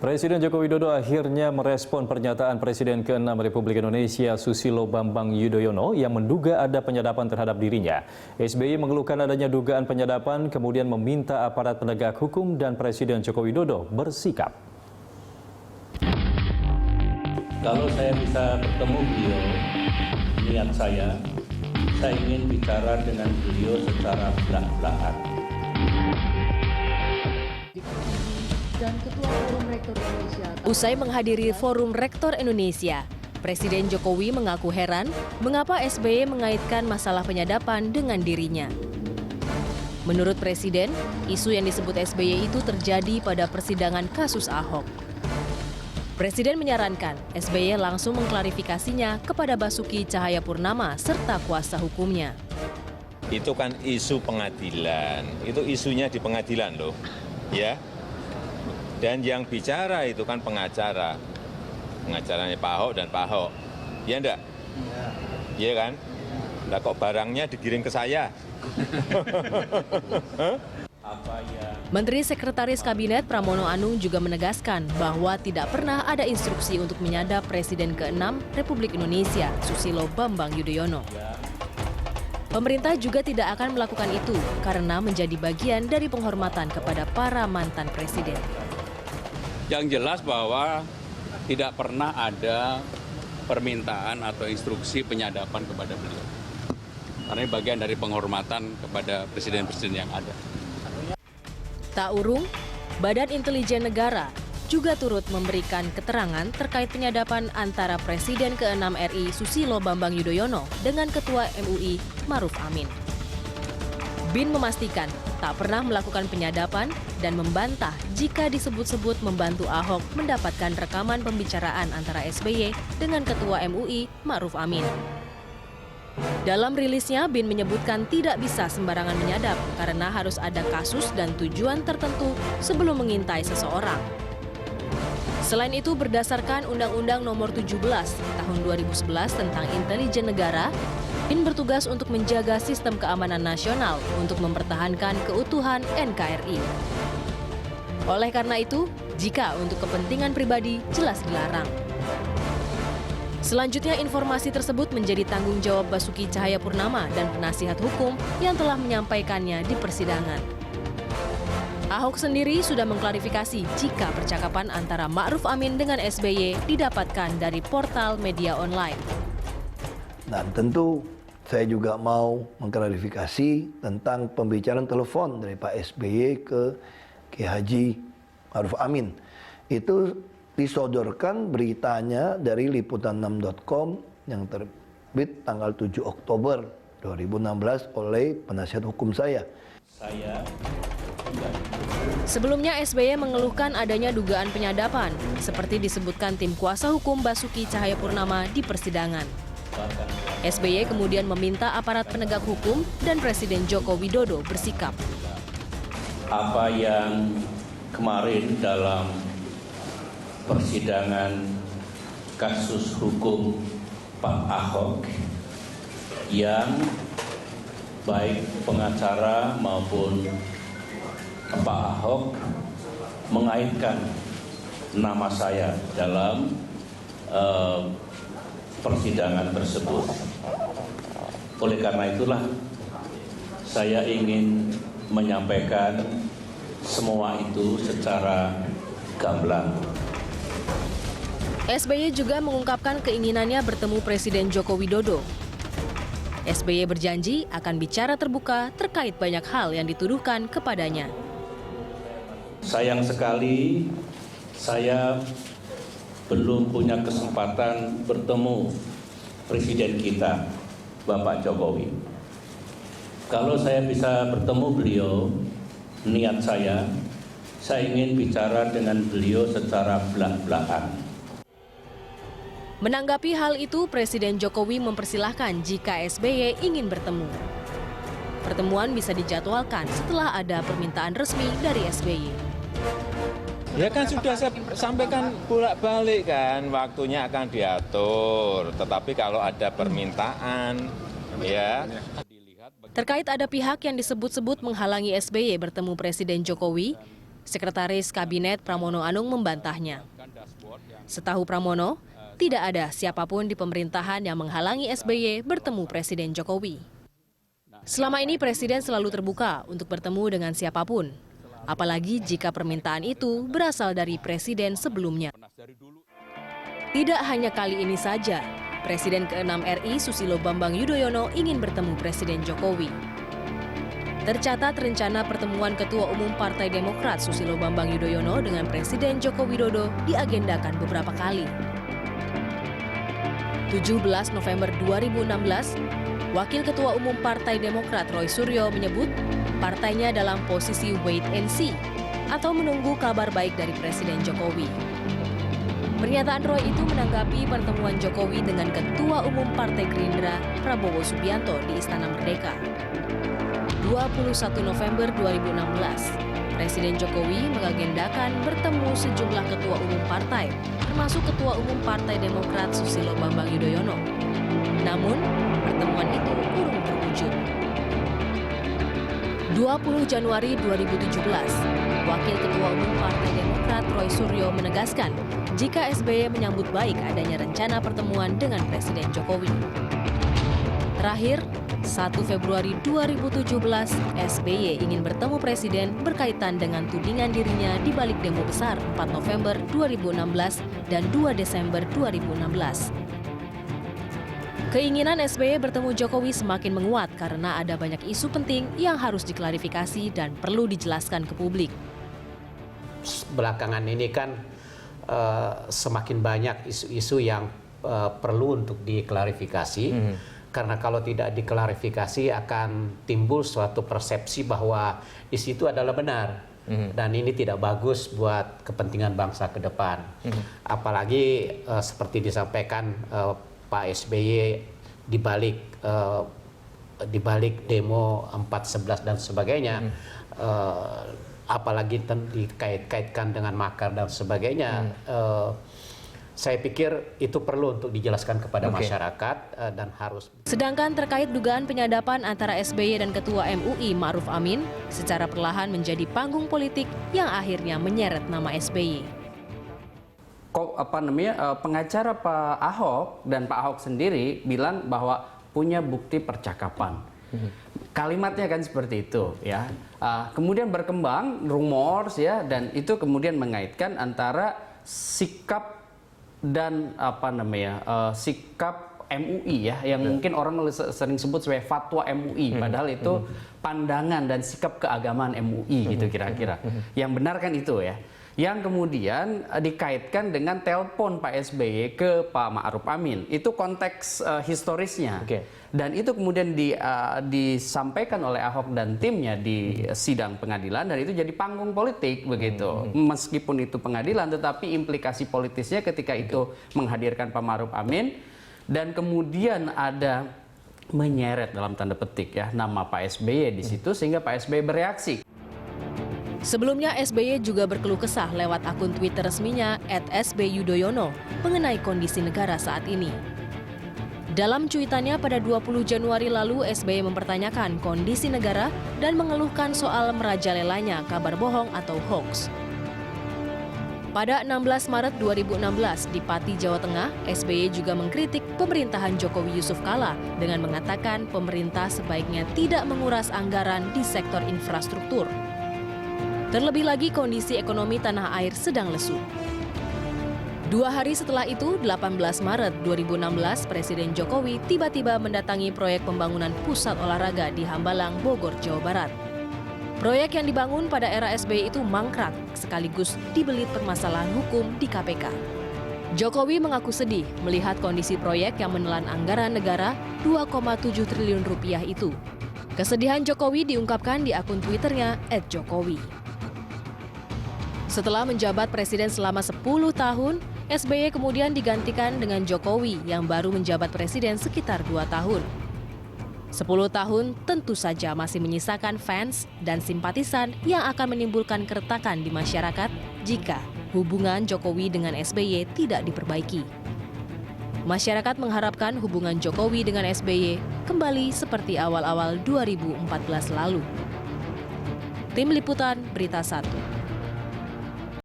Presiden Joko Widodo akhirnya merespon pernyataan Presiden ke-6 Republik Indonesia Susilo Bambang Yudhoyono yang menduga ada penyadapan terhadap dirinya. SBY mengeluhkan adanya dugaan penyadapan, kemudian meminta aparat penegak hukum dan Presiden Joko Widodo bersikap. Kalau saya bisa bertemu beliau, niat saya ingin bicara dengan beliau secara belak-belakan. Dan Ketua Forum Rektor Indonesia. Usai menghadiri Forum Rektor Indonesia, Presiden Jokowi mengaku heran mengapa SBY mengaitkan masalah penyadapan dengan dirinya. Menurut Presiden, isu yang disebut SBY itu terjadi pada persidangan kasus Ahok. Presiden menyarankan SBY langsung mengklarifikasinya kepada Basuki Cahayapurnama serta kuasa hukumnya. Itu kan isu pengadilan, itu isunya di pengadilan loh, ya. Dan yang bicara itu kan pengacara, pengacaranya Pak Ahok dan Pak Ahok, ya enggak? Iya kan? Nah kok barangnya digiring ke saya? Menteri Sekretaris Kabinet Pramono Anung juga menegaskan bahwa tidak pernah ada instruksi untuk menyadap Presiden ke-6 Republik Indonesia, Susilo Bambang Yudhoyono. Pemerintah juga tidak akan melakukan itu karena menjadi bagian dari penghormatan kepada para mantan presiden. Yang jelas bahwa tidak pernah ada permintaan atau instruksi penyadapan kepada beliau. Karena ini bagian dari penghormatan kepada presiden-presiden yang ada. Tak urung, Badan Intelijen Negara juga turut memberikan keterangan terkait penyadapan antara Presiden ke-6 RI Susilo Bambang Yudhoyono dengan Ketua MUI Maruf Amin. BIN memastikan tak pernah melakukan penyadapan dan membantah jika disebut-sebut membantu Ahok mendapatkan rekaman pembicaraan antara SBY dengan Ketua MUI Maruf Amin. Dalam rilisnya, BIN menyebutkan tidak bisa sembarangan menyadap karena harus ada kasus dan tujuan tertentu sebelum mengintai seseorang. Selain itu, berdasarkan Undang-Undang Nomor 17 Tahun 2011 tentang Intelijen Negara, BIN bertugas untuk menjaga sistem keamanan nasional untuk mempertahankan keutuhan NKRI. Oleh karena itu, jika untuk kepentingan pribadi jelas dilarang. Selanjutnya, informasi tersebut menjadi tanggung jawab Basuki Cahayapurnama dan penasihat hukum yang telah menyampaikannya di persidangan. Ahok sendiri sudah mengklarifikasi jika percakapan antara Ma'ruf Amin dengan SBY didapatkan dari portal media online. Nah, tentu saya juga mau mengklarifikasi tentang pembicaraan telepon dari Pak SBY ke Kiai Haji Ma'ruf Amin. Itu disodorkan beritanya dari liputan6.com yang terbit tanggal 7 Oktober 2016 oleh penasihat hukum saya. Sebelumnya SBY mengeluhkan adanya dugaan penyadapan, seperti disebutkan tim kuasa hukum Basuki Cahayapurnama di persidangan. SBY kemudian meminta aparat penegak hukum dan Presiden Joko Widodo bersikap. Apa yang kemarin dalam persidangan kasus hukum Pak Ahok yang baik pengacara maupun Pak Ahok mengaitkan nama saya dalam persidangan tersebut. Oleh karena itulah saya ingin menyampaikan semua itu secara gamblang. SBY juga mengungkapkan keinginannya bertemu Presiden Joko Widodo. SBY berjanji akan bicara terbuka terkait banyak hal yang dituduhkan kepadanya. Sayang sekali saya belum punya kesempatan bertemu Presiden kita, Bapak Jokowi. Kalau saya bisa bertemu beliau, niat saya ingin bicara dengan beliau secara belak-belakan. Menanggapi hal itu, Presiden Jokowi mempersilahkan jika SBY ingin bertemu. Pertemuan bisa dijadwalkan setelah ada permintaan resmi dari SBY. Ya kan sudah saya sampaikan bolak-balik kan, waktunya akan diatur. Tetapi kalau ada permintaan, ya. Terkait ada pihak yang disebut-sebut menghalangi SBY bertemu Presiden Jokowi, Sekretaris Kabinet Pramono Anung membantahnya. Setahu Pramono, tidak ada siapapun di pemerintahan yang menghalangi SBY bertemu Presiden Jokowi. Selama ini Presiden selalu terbuka untuk bertemu dengan siapapun, apalagi jika permintaan itu berasal dari Presiden sebelumnya. Tidak hanya kali ini saja, Presiden ke-6 RI Susilo Bambang Yudhoyono ingin bertemu Presiden Jokowi. Tercatat rencana pertemuan Ketua Umum Partai Demokrat Susilo Bambang Yudhoyono dengan Presiden Joko Widodo diagendakan beberapa kali. 17 November 2016, Wakil Ketua Umum Partai Demokrat Roy Suryo menyebut partainya dalam posisi wait and see atau menunggu kabar baik dari Presiden Jokowi. Pernyataan Roy itu menanggapi pertemuan Jokowi dengan Ketua Umum Partai Gerindra Prabowo Subianto di Istana Merdeka. 21 November 2016, Presiden Jokowi mengagendakan bertemu sejumlah ketua umum partai, termasuk Ketua Umum Partai Demokrat Susilo Bambang Yudhoyono. Namun, pertemuan itu urung terwujud. 20 Januari 2017, Wakil Ketua Umum Partai Demokrat Roy Suryo menegaskan jika SBY menyambut baik adanya rencana pertemuan dengan Presiden Jokowi. Terakhir, 1 Februari 2017, SBY ingin bertemu Presiden berkaitan dengan tudingan dirinya di balik demo besar 4 November 2016 dan 2 Desember 2016. Keinginan SBY bertemu Jokowi semakin menguat karena ada banyak isu penting yang harus diklarifikasi dan perlu dijelaskan ke publik. Belakangan ini kan semakin banyak isu-isu yang perlu untuk diklarifikasi. Karena kalau tidak diklarifikasi akan timbul suatu persepsi bahwa isu itu adalah benar. Dan ini tidak bagus buat kepentingan bangsa ke depan. Apalagi seperti disampaikan Pak SBY di balik demo 4/11 dan sebagainya, apalagi dikait-kaitkan dengan makar dan sebagainya. Saya pikir itu perlu untuk dijelaskan kepada masyarakat dan harus. Sedangkan terkait dugaan penyadapan antara SBY dan Ketua MUI Ma'ruf Amin, secara perlahan menjadi panggung politik yang akhirnya menyeret nama SBY. Pengacara Pak Ahok dan Pak Ahok sendiri bilang bahwa punya bukti percakapan. Kalimatnya kan seperti itu, ya. Kemudian berkembang rumors, ya, dan itu kemudian mengaitkan antara sikap dan sikap MUI, ya, yang mungkin orang sering sebut sebagai fatwa MUI, padahal itu pandangan dan sikap keagamaan MUI gitu kira-kira. Yang benar kan itu, ya. Yang kemudian dikaitkan dengan telepon Pak SBY ke Pak Ma'ruf Amin. Itu konteks historisnya. Dan itu kemudian disampaikan oleh Ahok dan timnya di sidang pengadilan, dan itu jadi panggung politik begitu. Meskipun itu pengadilan, tetapi implikasi politisnya ketika itu menghadirkan Pak Ma'ruf Amin, dan kemudian ada menyeret dalam tanda petik, ya, nama Pak SBY di situ, sehingga Pak SBY bereaksi. Sebelumnya SBY juga berkeluh kesah lewat akun Twitter resminya @sbyudhoyono mengenai kondisi negara saat ini. Dalam cuitannya pada 20 Januari lalu, SBY mempertanyakan kondisi negara dan mengeluhkan soal merajalelanya kabar bohong atau hoax. Pada 16 Maret 2016 di Pati, Jawa Tengah, SBY juga mengkritik pemerintahan Jokowi Yusuf Kala dengan mengatakan pemerintah sebaiknya tidak menguras anggaran di sektor infrastruktur. Terlebih lagi kondisi ekonomi tanah air sedang lesu. 2 hari setelah itu, 18 Maret 2016, Presiden Jokowi tiba-tiba mendatangi proyek pembangunan pusat olahraga di Hambalang, Bogor, Jawa Barat. Proyek yang dibangun pada era SBY itu mangkrak, sekaligus dibelit permasalahan hukum di KPK. Jokowi mengaku sedih melihat kondisi proyek yang menelan anggaran negara 2,7 triliun rupiah itu. Kesedihan Jokowi diungkapkan di akun Twitternya @jokowi. Setelah menjabat presiden selama 10 tahun, SBY kemudian digantikan dengan Jokowi yang baru menjabat presiden sekitar 2 tahun. 10 tahun tentu saja masih menyisakan fans dan simpatisan yang akan menimbulkan keretakan di masyarakat jika hubungan Jokowi dengan SBY tidak diperbaiki. Masyarakat mengharapkan hubungan Jokowi dengan SBY kembali seperti awal-awal 2014 lalu. Tim Liputan Berita 1.